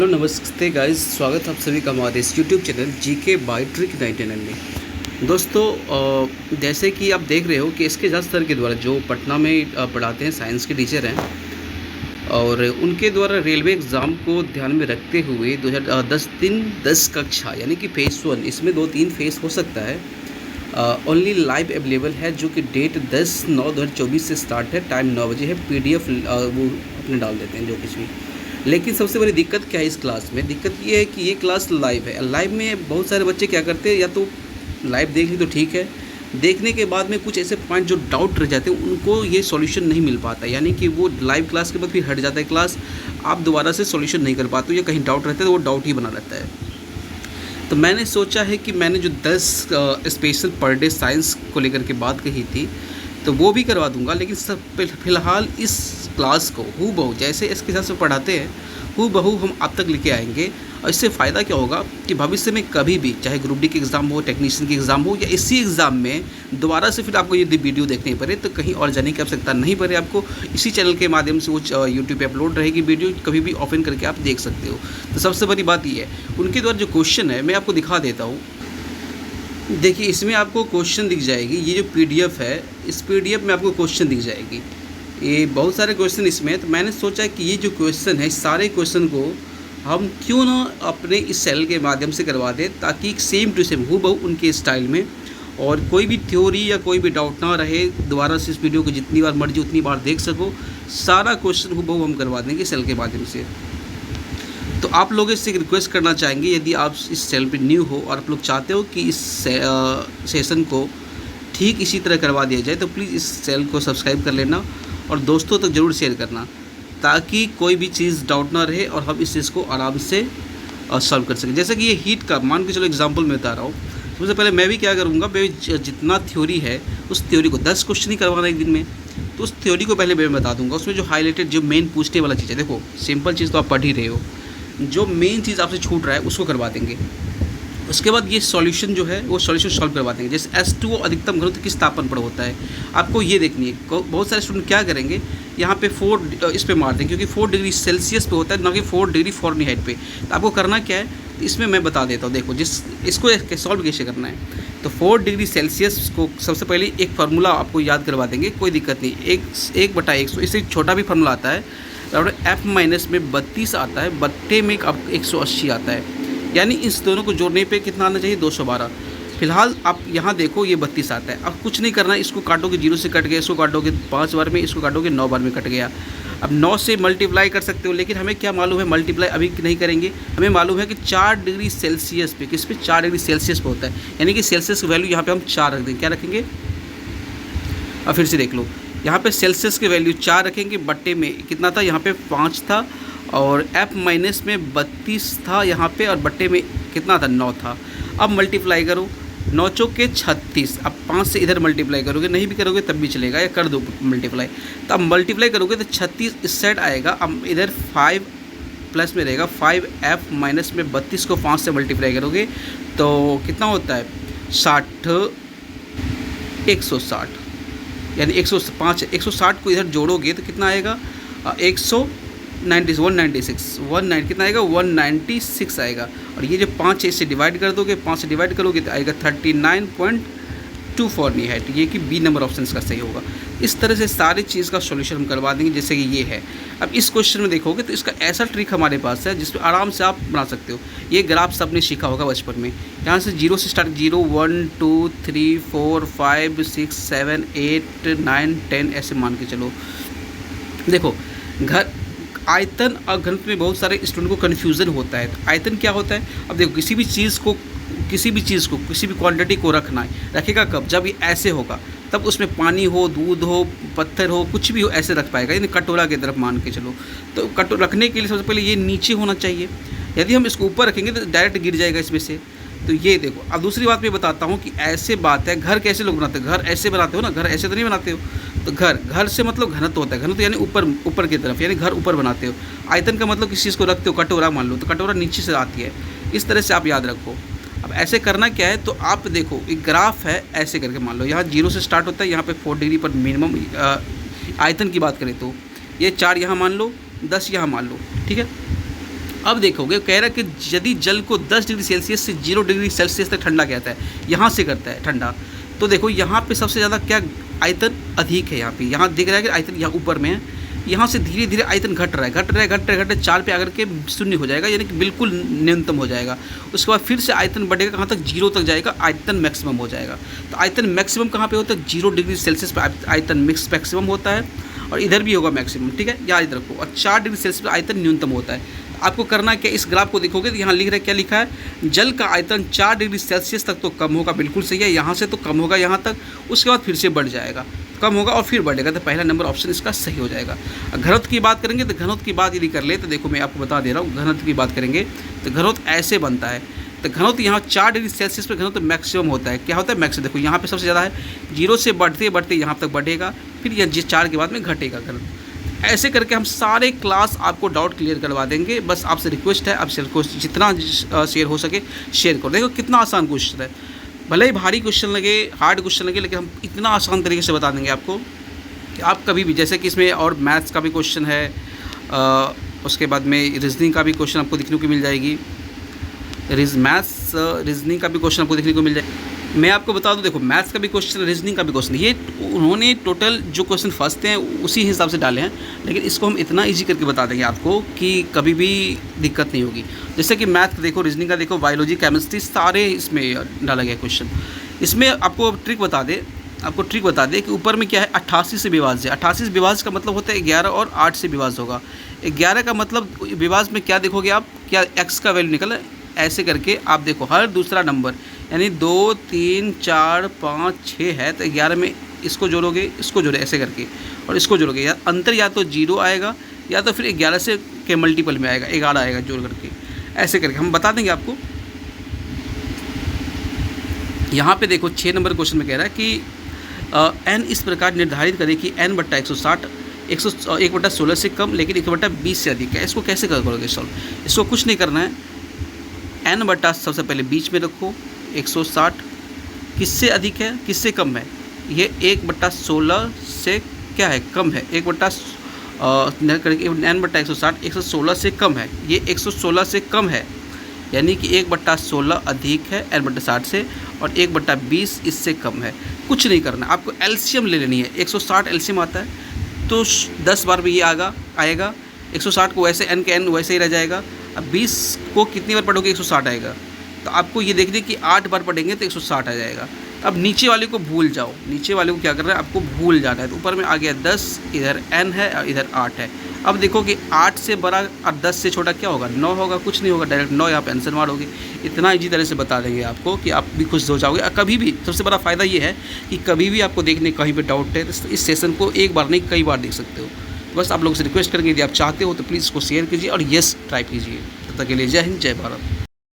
Hello नमस्ते guys, स्वागत है आप सभी का हमारे इस YouTube channel GK by trick 99 में। दोस्तों, जैसे कि आप देख रहे हो कि इसके जज सर के द्वारा जो पटना में पढ़ाते हैं, साइंस के टीचर हैं, और उनके द्वारा रेलवे एग्ज़ाम को ध्यान में रखते हुए 2010 कक्षा यानी कि फ़ेज़ 1, इसमें 2-3 फेज़ हो सकता है, ओनली लाइव अवेलेबल है, जो कि डेट 10/9/2024 से स्टार्ट है, टाइम 9 बजे है। PDF वो अपने डाल देते हैं जो कुछ भी। लेकिन सबसे बड़ी दिक्कत क्या है इस क्लास में? दिक्कत ये है कि ये क्लास लाइव है। लाइव में बहुत सारे बच्चे क्या करते हैं, या तो लाइव देख ली तो ठीक है, देखने के बाद में कुछ ऐसे पॉइंट जो डाउट रह जाते हैं उनको ये सॉल्यूशन नहीं मिल पाता, यानी कि वो लाइव क्लास के बाद फिर हट जाता है क्लास, आप दोबारा से सॉल्यूशन नहीं कर पाते हो, या कहीं डाउट रहता है तो वो डाउट ही बना रहता है। तो मैंने सोचा है कि मैंने जो 10 स्पेशल पर डे साइंस को लेकर के बात कही थी, तो वो भी करवा दूंगा, लेकिन सब फ़िलहाल इस क्लास को हूबहू जैसे इसके हिसाब से पढ़ाते हैं हूबहू हम आप तक लेके आएंगे। और इससे फ़ायदा क्या होगा कि भविष्य में कभी भी, चाहे ग्रुप डी की एग्ज़ाम हो, टेक्नीशियन की एग्ज़ाम हो, या इसी एग्ज़ाम में दोबारा से फिर आपको यदि वीडियो देखनी पड़े तो कहीं और जाने की आवश्यकता नहीं पड़े, आपको इसी चैनल के माध्यम से वो यूट्यूब पे अपलोड रहेगी वीडियो, कभी भी ओपन करके आप देख सकते हो। तो सबसे बड़ी बात ये है, उनके द्वारा जो क्वेश्चन है मैं आपको दिखा देता हूँ। देखिए, इसमें आपको क्वेश्चन दिख जाएगी, ये जो PDF है, इस PDF में आपको क्वेश्चन दिख जाएगी, ये बहुत सारे क्वेश्चन इसमें। तो मैंने सोचा कि ये जो क्वेश्चन है, इस सारे क्वेश्चन को हम क्यों ना अपने इस चैनल के माध्यम से करवा दें, ताकि सेम टू सेम हूबहू उनके स्टाइल में, और कोई भी थ्योरी या कोई भी डाउट ना रहे, दोबारा से इस वीडियो को जितनी बार मर्जी उतनी बार देख सको। सारा क्वेश्चन हूबहू हम करवा देंगे चैनल के माध्यम से। तो आप लोगों से एक रिक्वेस्ट करना चाहेंगे, यदि आप इस चैनल पर न्यू हो और आप लोग चाहते हो कि इस सेशन को ठीक इसी तरह करवा दिया जाए, तो प्लीज़ इस चैनल को सब्सक्राइब कर लेना और दोस्तों तक ज़रूर शेयर करना, ताकि कोई भी चीज़ डाउट ना रहे और हम इस चीज़ को आराम से सॉल्व कर सकें। जैसे कि ये हीट का मान के चलो एग्जांपल मैं बता रहा हूँ, सबसे पहले मैं भी क्या करूँगा, मैं जितना थ्योरी है उस थ्योरी को 10 क्वेश्चन ही करवाना एक दिन में, तो उस थ्योरी को पहले मैं बता दूँगा। उसमें जो हाईलाइटेड जो मेन पूछने वाला चीज़ है, देखो सिंपल चीज़ तो आप पढ़ ही रहे हो, जो मेन चीज़ आपसे छूट रहा है उसको करवा देंगे। उसके बाद ये सॉल्यूशन जो है वो सॉल्यूशन सॉल्व करवा देंगे। जैसे H2O अधिकतम घनत्व किस तापमान पर होता है, आपको ये देखनी है। बहुत सारे स्टूडेंट क्या करेंगे, यहाँ पे 4 इस पे मार दें, क्योंकि 4 डिग्री सेल्सियस पे होता है, ना कि 4 डिग्री फ़ारेनहाइट पे। तो आपको करना क्या है, इसमें मैं बता देता हूँ। देखो, इसको सॉल्व कैसे करना है, तो 4 डिग्री सेल्सियस को सबसे पहले एक फार्मूला आपको याद करवा देंगे, कोई दिक्कत नहीं। 1/100, इससे छोटा भी फार्मूला आता है, और F माइनस में 32 आता है, बट्टे में 180 आता है, यानी इस दोनों को जोड़ने पे कितना आना चाहिए, 212। फिलहाल आप यहाँ देखो ये 32 आता है। अब कुछ नहीं करना, इसको काटोगे 0 से कट गया, इसको काटोगे 5 बार में, इसको काटोगे 9 बार में कट गया। अब 9 से मल्टीप्लाई कर सकते हो, लेकिन हमें क्या मालूम है, मल्टीप्लाई अभी नहीं करेंगे। हमें मालूम है कि 4 डिग्री सेल्सियस पे, किस पे, 4 डिग्री सेल्सियस पे होता है, यानी कि सेल्सियस की वैल्यू यहाँ पे हम 4 रख देंगे। क्या रखेंगे, अब फिर से देख लो, यहाँ पे सेल्सियस की वैल्यू 4 रखेंगे, बट्टे में कितना था, यहाँ पे 5 था, और F माइनस में 32 था यहाँ पे, और बट्टे में कितना था, 9 था। अब मल्टीप्लाई करो, 9 चौके 36। अब 5 से इधर मल्टीप्लाई करोगे, नहीं भी करोगे तब भी चलेगा, या कर दो मल्टीप्लाई। तो अब मल्टीप्लाई करोगे तो 36 इस साइड आएगा, अब इधर 5 प्लस में रहेगा 5F माइनस में 32 को 5 से मल्टीप्लाई करोगे तो कितना होता है, 160, यानी 160 को इधर जोड़ोगे तो कितना आएगा, 196 कितना आएगा, 196 आएगा। और ये जो 5 है इससे डिवाइड कर दोगे, 5 से डिवाइड करोगे तो आएगा 39.2 फ़ारेनहाइट, ये कि बी नंबर ऑप्शन का सही होगा। इस तरह से सारी चीज़ का सॉल्यूशन हम करवा देंगे, जैसे कि ये है। अब इस क्वेश्चन में देखोगे तो इसका ऐसा ट्रिक हमारे पास है जिसमें आराम से आप बना सकते हो। ये ग्राफ सबने सीखा होगा बचपन में, यहाँ से 0 से स्टार्ट, 0 1 2 3 4 5 6 7 8 9 10 ऐसे मान के चलो। देखो, आयतन और घनत्व में बहुत सारे स्टूडेंट को कन्फ्यूज़न होता है। तो आयतन क्या होता है, अब देखो, किसी भी चीज़ को किसी भी क्वांटिटी को रखना है, रखेगा कब, जब ये ऐसे होगा, तब उसमें पानी हो, दूध हो, पत्थर हो, कुछ भी हो, ऐसे रख पाएगा, यानी कटोरा की तरफ मान के चलो। तो रखने के लिए सबसे पहले ये नीचे होना चाहिए, यदि हम इसको ऊपर रखेंगे तो डायरेक्ट गिर जाएगा इसमें से। तो ये देखो। अब दूसरी बात मैं बताता हूँ कि ऐसे बात है, घर कैसे लोग बनाते हैं, घर ऐसे बनाते हो ना, घर ऐसे तो नहीं बनाते हो। तो घर से मतलब घनत्व होता है, घनत्व यानी ऊपर की तरफ, यानी घर ऊपर बनाते हो। आयतन का मतलब किसी चीज़ को रखते हो, कटोरा मान लो, तो कटोरा नीचे से आती है। इस तरह से आप याद रखो। अब ऐसे करना क्या है, तो आप देखो एक ग्राफ है, ऐसे करके मान लो, यहाँ 0 से स्टार्ट होता है, यहाँ पे 4 डिग्री पर मिनिमम आयतन की बात करें तो ये 4 यहाँ मान लो, 10 यहाँ मान लो, ठीक है। अब देखोगे कह रहा है कि यदि जल को 10 डिग्री सेल्सियस से 0 डिग्री सेल्सियस तक ठंडा किया जाता है, यहाँ से करता है ठंडा, तो देखो यहाँ पे सबसे ज़्यादा क्या आयतन अधिक है। यहाँ पे यहाँ दिख रहा है कि आयतन यहाँ ऊपर में है, यहाँ से धीरे धीरे आयतन घट रहा है 4 पे आकर के शून्य हो जाएगा, यानी कि बिल्कुल न्यूनतम हो जाएगा। उसके बाद फिर से आयतन बढ़ेगा, कहाँ तक 0 तक जाएगा, आयतन मैक्सिमम हो जाएगा। तो आयतन मैक्सिमम कहाँ पे होता है, 0 डिग्री सेल्सियस पर आयतन मैक्सिमम होता है, और इधर भी होगा मैक्सिमम, ठीक है, याद रखो। और 4 डिग्री सेल्सियस पर आयतन न्यूनतम होता है। आपको करना क्या, इस ग्राफ को देखोगे तो यहाँ लिख रहा है, क्या लिखा है, जल का आयतन 4 डिग्री सेल्सियस तक तो कम होगा, बिल्कुल सही है, यहाँ से तो कम होगा यहाँ तक, उसके बाद फिर से बढ़ जाएगा, कम होगा और फिर बढ़ेगा। तो पहला नंबर ऑप्शन इसका सही हो जाएगा। घनत्व की बात करेंगे तो घनत्व की बात यदि कर ले तो देखो मैं आपको बता दे रहा हूँ, घनत्व की बात करेंगे तो घनत्व ऐसे बनता है। तो घनत्व यहाँ 4 डिग्री सेल्सियस पर घनत्व मैक्सिमम होता है। क्या होता है, मैक्सिमम। देखो यहाँ पे सबसे ज़्यादा है, 0 से बढ़ते बढ़ते यहाँ तक बढ़ेगा, फिर यह 4 के बाद में घटेगा घनत्व। ऐसे करके हम सारे क्लास आपको डाउट क्लियर करवा देंगे। बस आपसे रिक्वेस्ट है, आप जितना शेयर हो सके शेयर करो। देखो कितना आसान क्वेश्चन है, भले ही भारी क्वेश्चन लगे, हार्ड क्वेश्चन लगे, लेकिन हम इतना आसान तरीके से बता देंगे आपको कि आप कभी भी, जैसे कि इसमें और मैथ्स का भी क्वेश्चन है, उसके बाद में रीजनिंग का भी क्वेश्चन आपको देखने को मिल जाएगी, रीजनिंग का भी क्वेश्चन आपको देखने को मिल जाएगा। मैं आपको बता दूं, देखो मैथ्स का भी क्वेश्चन, रीजनिंग का भी क्वेश्चन, ये उन्होंने टोटल जो क्वेश्चन फंसते हैं उसी हिसाब से डाले हैं, लेकिन इसको हम इतना इजी करके बता देंगे आपको कि कभी भी दिक्कत नहीं होगी। जैसे कि मैथ देखो, रीजनिंग का देखो, बायोलॉजी, केमिस्ट्री, सारे इसमें डाला गया क्वेश्चन। इसमें आपको ट्रिक बता दे कि ऊपर में क्या है, 88 से विभाज्य। 88 विभाज्य का मतलब होता है 11 और 8 से विभाज्य होगा। 11 का मतलब विभाज्य में क्या देखोगे आप, क्या एक्स का वैल्यू निकला, ऐसे करके आप देखो हर दूसरा नंबर, यानी 2, 3, 4, 5, 6 है, तो 11 में इसको जोड़ोगे, इसको जोड़े ऐसे करके, और इसको जोड़ोगे, या अंतर या तो 0 आएगा या तो फिर 11 से के मल्टीपल में आएगा, 11 आएगा जोड़ करके, ऐसे करके हम बता देंगे आपको। यहाँ पे देखो 6 नंबर क्वेश्चन में कह रहा है कि n इस प्रकार निर्धारित करें कि n बट्टा 160 1/16 से कम लेकिन 1/20 से अधिक है। इसको कैसे करोगे सॉल्व, इसको कुछ नहीं करना है, n बट्टा सबसे पहले बीच में रखो, 160 किससे अधिक है किससे कम है, ये 1/16 से क्या है, कम है, 1/n/160 116 से कम है, ये 116 से कम है, यानी कि 1/16 अधिक है n/60 से, और 1/20 इससे कम है। कुछ नहीं करना, आपको एलसीएम ले लेनी है। 160 एलसीएम आता है तो 10 बार भी ये आएगा, 160 को वैसे n के n वैसे ही रह जाएगा। अब 20 को कितनी बार पढ़ोगे, 160 आएगा, तो आपको ये देखिए कि 8 बार पढ़ेंगे तो 160 आ जाएगा। अब नीचे वाले को भूल जाओ, नीचे वाले को क्या करना है, आपको भूल जाना है। तो ऊपर में आ गया 10, इधर n है और इधर 8 है। अब देखो कि 8 से बड़ा और 10 से छोटा क्या होगा, 9 होगा, कुछ नहीं होगा, डायरेक्ट 9 यहाँ पे आंसर मारोगे। इतना इजी तरह से बता देंगे आपको कि आप भी खुश हो जाओगे। कभी भी सबसे बड़ा फ़ायदा ये है कि कभी भी आपको देखने कहीं पे डाउट है तो इस सेशन को एक बार नहीं कई बार देख सकते हो। बस आप लोगों से रिक्वेस्ट करेंगे, यदि आप चाहते हो तो प्लीज़ इसको शेयर कीजिए और येस टाइप कीजिए। तब तक के लिए जय हिंद, जय भारत।